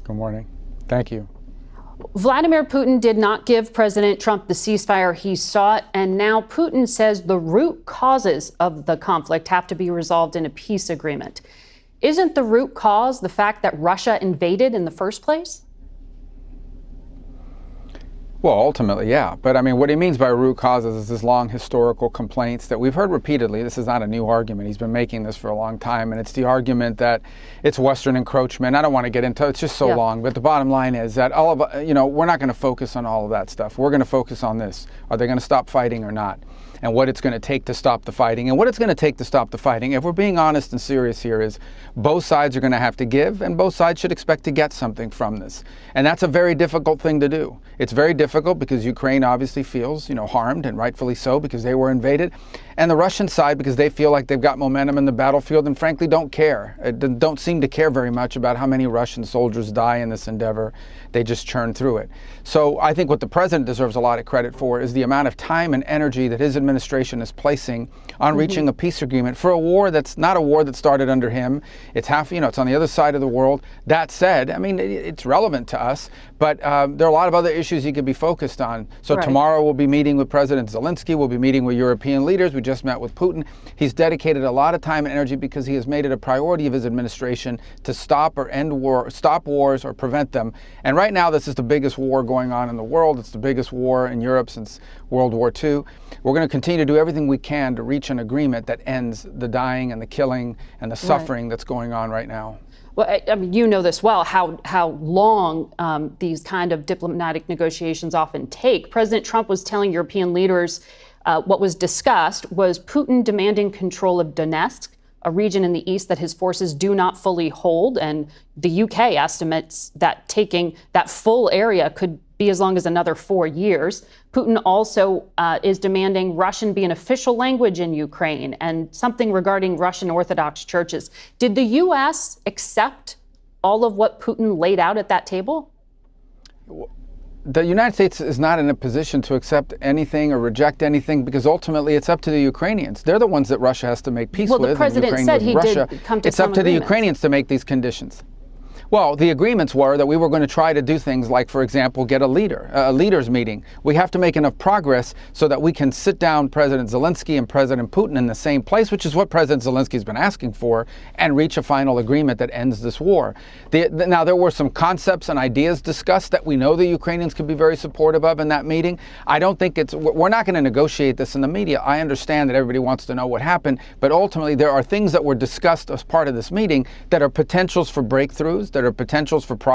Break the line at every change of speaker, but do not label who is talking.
Good morning. Thank you.
Vladimir Putin did not give President Trump the ceasefire he sought, and now Putin says the root causes of the conflict have to be resolved in a peace agreement. Isn't the root cause the fact that Russia invaded in the first place?
Well, ultimately, yeah. But I mean, what he means by root causes is this long historical complaints that we've heard repeatedly. This is not a new argument. He's been making this for a long time. And it's the argument that it's Western encroachment. I don't want to get into it. It's just so long. But the bottom line is that we're not going to focus on all of that stuff. We're going to focus on this. Are they going to stop fighting or not? And what it's going to take to stop the fighting. And what it's going to take to stop the fighting, if we're being honest and serious here, is both sides are going to have to give, and both sides should expect to get something from this. And that's a very difficult thing to do. It's very difficult because Ukraine obviously feels, harmed, and rightfully so, because they were invaded. And the Russian side, because they feel like they've got momentum in the battlefield and frankly don't care. Don't seem to care very much about how many Russian soldiers die in this endeavor. They just churn through it. So I think what the president deserves a lot of credit for is the amount of time and energy that his administration is placing on reaching a peace agreement for a war that's not a war that started under him. It's it's on the other side of the world. That said, I mean, it's relevant to us, but there are a lot of other issues he could be focused on. So tomorrow we'll be meeting with President Zelensky. We'll be meeting with European leaders. We just met with Putin. He's dedicated a lot of time and energy because he has made it a priority of his administration to stop or end war, stop wars or prevent them. And right now, this is the biggest war going on in the world. It's the biggest war in Europe since World War II. We're going to continue to do everything we can to reach an agreement that ends the dying and the killing and the suffering that's going on right now.
Well, I mean, you know this well, how long these kind of diplomatic negotiations often take. President Trump was telling European leaders what was discussed was Putin demanding control of Donetsk, a region in the east that his forces do not fully hold. And the UK estimates that taking that full area could be as long as another 4 years. Putin also is demanding Russian be an official language in Ukraine and something regarding Russian Orthodox churches. Did the U.S. accept all of what Putin laid out at that table?
The United States is not in a position to accept anything or reject anything because ultimately it's up to the Ukrainians. They're the ones that Russia has to make peace with.
Well, the president said he did come to
It's up to the Ukrainians to make these conditions. Well, the agreements were that we were going to try to do things like, for example, get a leaders meeting. We have to make enough progress so that we can sit down President Zelensky and President Putin in the same place, which is what President Zelensky has been asking for, and reach a final agreement that ends this war. Now, there were some concepts and ideas discussed that we know the Ukrainians could be very supportive of in that meeting. I don't think we're not going to negotiate this in the media. I understand that everybody wants to know what happened, but ultimately there are things that were discussed as part of this meeting that are potentials for breakthroughs, that are potentials for